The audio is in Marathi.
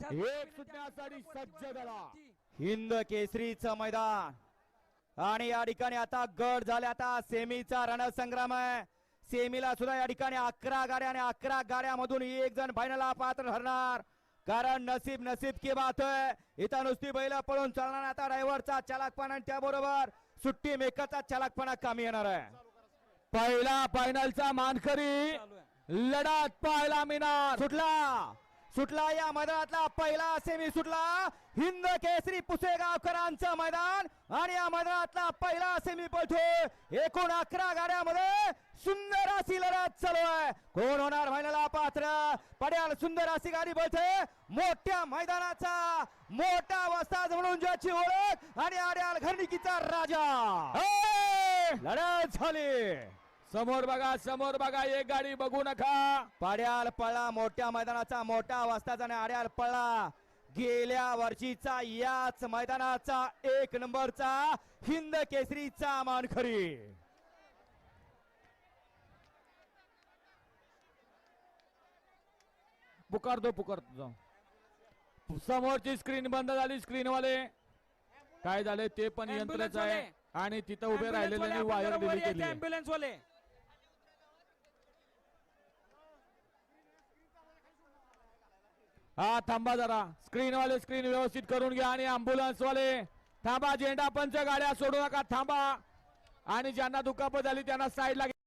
एक सुटण्यासाठी सज्ज झाला हिंद केसरीचं मैदान आणि या ठिकाणी आता गट झाले. आता सेमीचा रणसंग्राम आहे. सेमीला सुद्धा या ठिकाणी 11 गाड्या आणि 11 गाड्यामधून एक जण फायनलला पात्र ठरणार. कारण नसीब नसीब की बात आहे. इथं नुसती बैल पळून चालणार. आता ड्रायव्हरचा चालकपणा आणि त्याबरोबर सुट्टी मेकरचा चालकपणा कामी येणार आहे. पहिला फायनलचा मानकरी लढत पाहायला मिळणार. सुटला या मैदानातला पहिला सेमी सुटला. हिंद केसरी पुसेगावकरांचं मैदान आणि या मैदानातला पहिला सेमी पळतोय. एकूण 11 गाड्यामध्ये सुंदर अशी लढत चालू आहे. कोण होणार फायनलला पात्र? पड्याल सुंदर अशी गाडी पळते. मोठ्या मैदानाचा मोठा वस्ताद म्हणून ज्याची ओळख आणि आड्याल घरणिकीचा राजा. लढत झाली. समोर बघा एक गाडी बघू नका. पाड्याल पळला मोठ्या मैदानाचा मोठा वस्ताद आणि आड्याल पळला गेल्या वर्षीचा याच मैदानाचा 1 नंबरचा हिंद केसरीचा मानकरी. पुकारतो समोरची स्क्रीन बंद झाली. स्क्रीनवाले काय झाले ते पण यंत्रच आहे आणि तिथं उभे राहिलेले वायर दिली केली. ॲम्ब्युलन्स वाले हा थांबा जरा. स्क्रीन व्यवस्थित करून घ्या आणि अँब्युलन्स वाले थांबा. झेंडा पंच गाड्या सोडू नका. थांबा आणि ज्यांना दुखापत झाली त्यांना साईडला